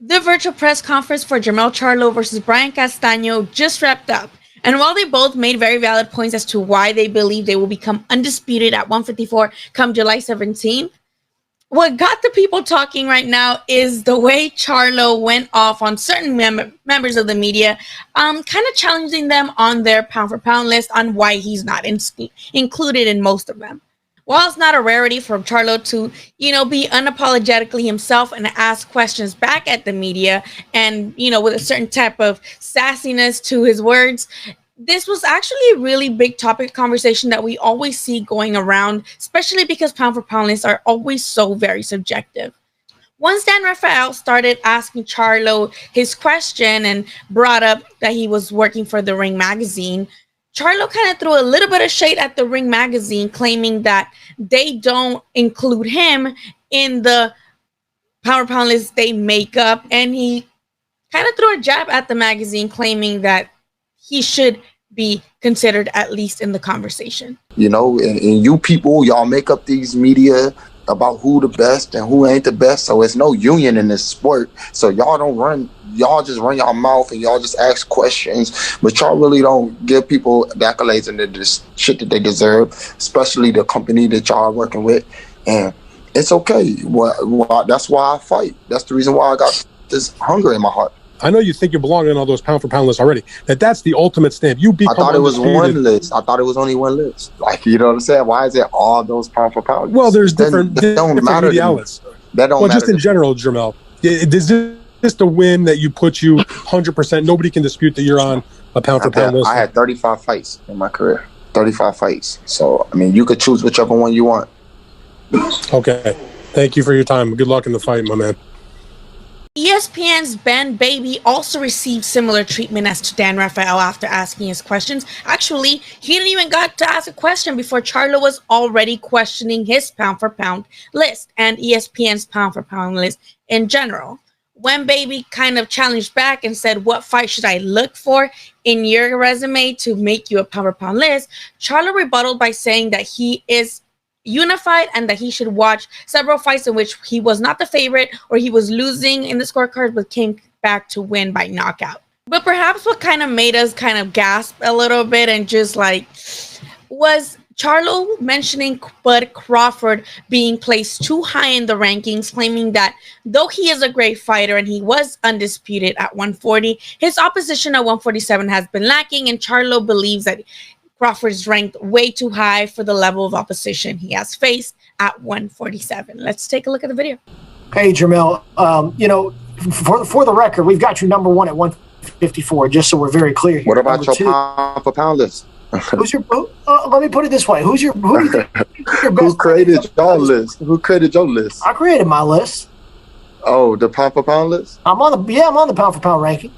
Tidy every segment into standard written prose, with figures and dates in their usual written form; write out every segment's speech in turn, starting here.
The virtual press conference for Jermell Charlo versus Brian Castaño just wrapped up. And while they both made very valid points as to why they believe they will become undisputed at 154 come July 17th, what got the people talking right now is the way Charlo went off on certain members of the media, kind of challenging them on their pound for pound list on why he's not included in most of them. While it's not a rarity for Charlo to, be unapologetically himself and ask questions back at the media and, with a certain type of sassiness to his words, this was actually a really big topic of conversation that we always see going around, especially because pound for pound lists are always so very subjective. Once Dan Rafael started asking Charlo his question and brought up that he was working for The Ring magazine, Charlo kind of threw a little bit of shade at The Ring magazine, claiming that they don't include him in the pound for pound list they make up, and he kind of threw a jab at the magazine, claiming that he should be considered at least in the conversation. And you people, y'all make up these media about who the best and who ain't the best, so it's no union in this sport. So y'all just run y'all mouth and y'all just ask questions, but y'all really don't give people the accolades and the shit that they deserve, especially the company that y'all are working with. And it's okay. Well, that's why I fight. That's the reason why I got this hunger in my heart. I know you think you belong in all those pound for pound lists already. That's the ultimate stamp. You become I thought it was one list. I thought it was only one list. You know what I'm saying? Why is it all those pound for pound lists? Well, there's different media outlets. That don't matter. Well, just in general, Jermell, is this the win that you put you 100%? Nobody can dispute that you're on a pound for pound list. I had 35 fights in my career. 35 fights. So, you could choose whichever one you want. Okay. Thank you for your time. Good luck in the fight, my man. ESPN's Ben Baby also received similar treatment as to Dan Rafael after asking his questions. Actually, he didn't even got to ask a question before Charlo was already questioning his pound for pound list and ESPN's pound for pound list in general. When Baby kind of challenged back and said, "What fight should I look for in your resume to make you a pound for pound list?" Charlo rebutted by saying that he is unified and that he should watch several fights in which he was not the favorite or he was losing in the scorecard but came back to win by knockout. But perhaps what kind of made us kind of gasp a little bit and just was Charlo mentioning Bud Crawford being placed too high in the rankings, claiming that though he is a great fighter and he was undisputed at 140, his opposition at 147 has been lacking, and Charlo believes that Crawford is ranked way too high for the level of opposition he has faced at 147. Let's take a look at the video. Hey, Jermell, for the record, we've got you number one at 154, just so we're very clear here. What about your pound for pound list? Who's your? Let me put it this way: who do you think is your best? Who created your list? Who created your list? I created my list. Oh, the pound for pound list? I'm on the pound for pound ranking.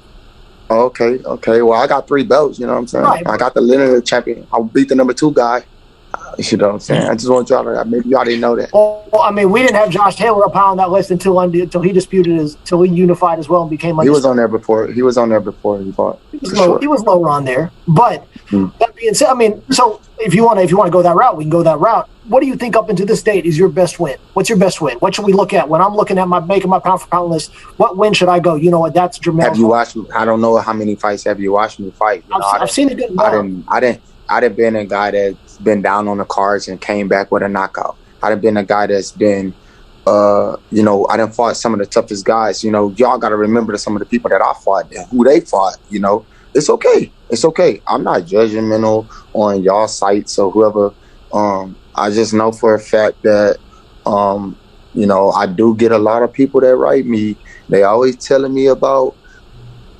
Okay. Well, I got 3 belts, you know what I'm saying? Right. I got the linear champion. I beat the number 2 guy. You know what I'm saying? I just want y'all to, maybe y'all didn't know that. Well, we didn't have Josh Taylor up high on that list until he disputed until he unified as well and became undisputed. He was on there before he fought. He was lower on there. But that being said, so if you want to go that route, we can go that route. What do you think up into this date is your best win? What's your best win? What should we look at when I'm looking at making my pound for pound list? What win should I go? You know what? That's Jermell. Have you watched me? I don't know how many fights have you watched me fight. I've seen a good amount. I done been a guy that's been down on the cards and came back with a knockout. I done been a guy that's been, I done fought some of the toughest guys. Y'all got to remember some of the people that I fought and who they fought. It's okay. It's okay. I'm not judgmental on y'all sites or whoever. I just know for a fact that, I do get a lot of people that write me. They always telling me about,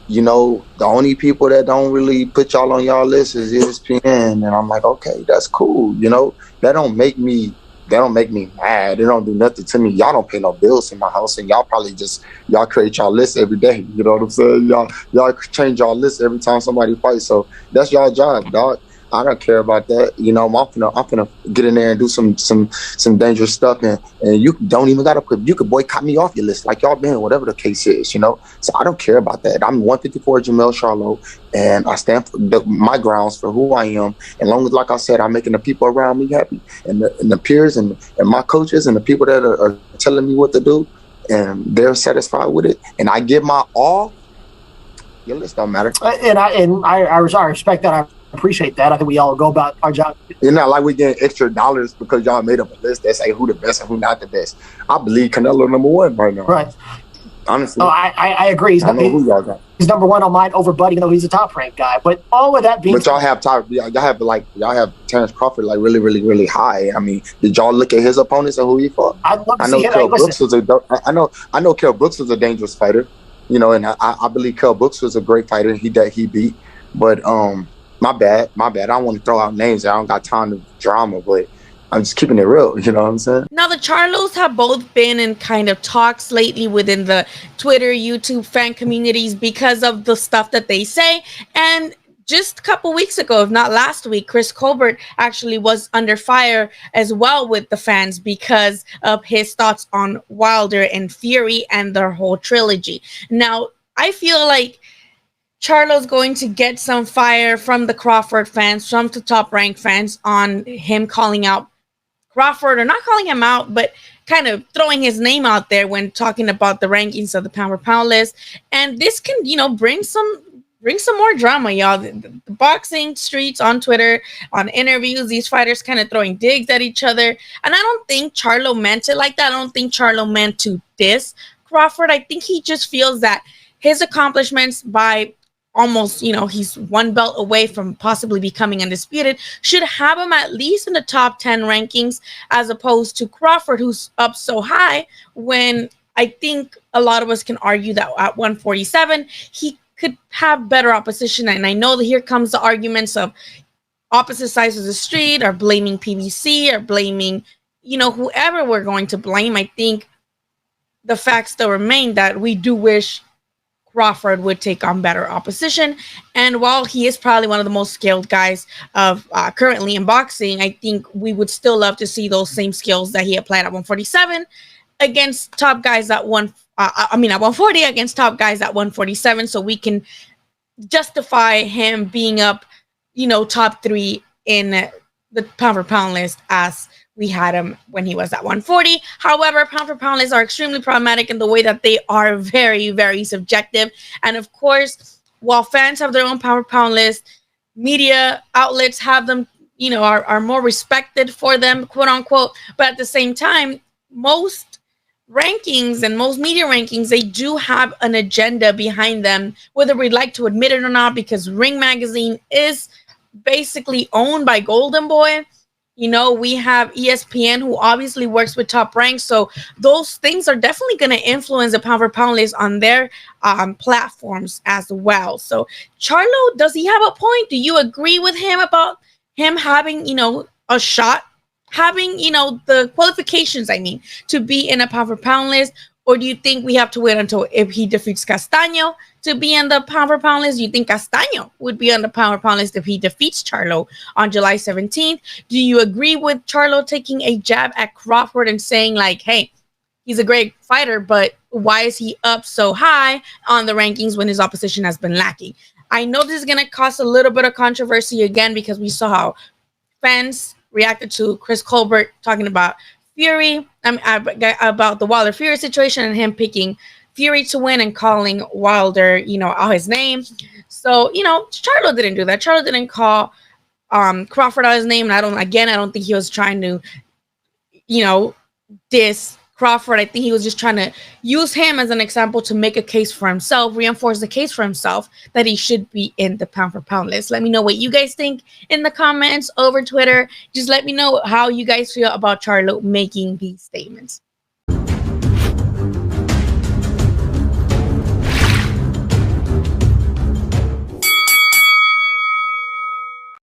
the only people that don't really put y'all on y'all list is ESPN. And I'm like, okay, that's cool. That don't make me mad. It don't do nothing to me. Y'all don't pay no bills in my house, and y'all probably y'all create y'all list every day. You know what I'm saying? Y'all change y'all list every time somebody fights. So that's y'all job, dog. I don't care about that. I'm finna get in there and do some dangerous stuff, and you don't even you could boycott me off your list like y'all been, whatever the case is, So I don't care about that. I'm 154 Jermell Charlo, and I stand for my grounds for who I am. And long as, like I said, I'm making the people around me happy, and the peers and my coaches and the people that are telling me what to do, and they're satisfied with it, and I give my all, your list don't matter. And I respect that. I appreciate that. I think we all go about our job. It's not like we getting extra dollars because y'all made up a list that say who the best and who not the best. I believe Canelo #1 right now. Right. Honestly. Oh, I agree. I know who y'all got. He's #1 on mine over Bud, even though he's a top ranked guy. But all of that being, but y'all have Terrence Crawford like really, really, really high. I mean, did y'all look at his opponents and who he fought? I'd love to I know see him. Kell Brooks was I know Kell Brooks was a dangerous fighter, you know, and I believe Kell Brooks was a great fighter. He beat, but my bad. I don't want to throw out names. I don't got time to drama, but I'm just keeping it real. You know what I'm saying? Now, the Charlos have both been in kind of talks lately within the Twitter, YouTube fan communities because of the stuff that they say. And just a couple weeks ago, if not last week, Chris Colbert actually was under fire as well with the fans because of his thoughts on Wilder and Fury and their whole trilogy. Now, I feel like Charlo's going to get some fire from the Crawford fans, from the Top Rank fans on him calling out Crawford, or not calling him out, but kind of throwing his name out there when talking about the rankings of the pound for pound list. And this can, you know, bring some more drama, y'all. The boxing streets, on Twitter, on interviews, these fighters kind of throwing digs at each other. And I don't think Charlo meant it like that. I don't think Charlo meant to diss Crawford. I think he just feels that his accomplishments by almost, you know, he's one belt away from possibly becoming undisputed, should have him at least in the top 10 rankings, as opposed to Crawford, who's up so high, when I think a lot of us can argue that at 147, he could have better opposition. And I know that here comes the arguments of opposite sides of the street, or blaming PBC, or blaming, you know, whoever we're going to blame. I think the facts still remain that we do wish Crawford would take on better opposition. And while he is probably one of the most skilled guys of currently in boxing, I think we would still love to see those same skills that he applied at 147 against top guys at at 140 against top guys at 147, so we can justify him being up, you know, top 3 in the pound for pound list as we had him when he was at 140. However, pound for pound lists are extremely problematic in the way that they are very, very subjective. And of course, while fans have their own pound for pound list, media outlets have them, you know, are more respected for them, quote unquote. But at the same time, most rankings and most media rankings, they do have an agenda behind them, whether we'd like to admit it or not, because Ring Magazine is basically owned by Golden Boy. You know, we have ESPN, who obviously works with Top Rank. So those things are definitely going to influence the pound for pound list on their platforms as well. So Charlo, does he have a point? Do you agree with him about him having, you know, a shot, having, you know, the qualifications, I mean, to be in a pound for pound list? Or do you think we have to wait until if he defeats Castaño to be in the pound for pound list? Do you think Castaño would be on the pound for pound list if he defeats Charlo on July 17th? Do you agree with Charlo taking a jab at Crawford and saying, like, hey, he's a great fighter, but why is he up so high on the rankings when his opposition has been lacking? I know this is going to cause a little bit of controversy again, because we saw how fans reacted to Chris Colbert talking about Fury, about the Wilder Fury situation, and him picking Fury to win and calling Wilder, you know, out his name. So, you know, Charlo didn't do that. Charlo didn't call Crawford out his name. And I don't think he was trying to, you know, diss Crawford. I think he was just trying to use him as an example to make a case for himself, reinforce the case for himself that he should be in the pound for pound list. Let me know what you guys think in the comments over Twitter. Just let me know how you guys feel about Charlo making these statements.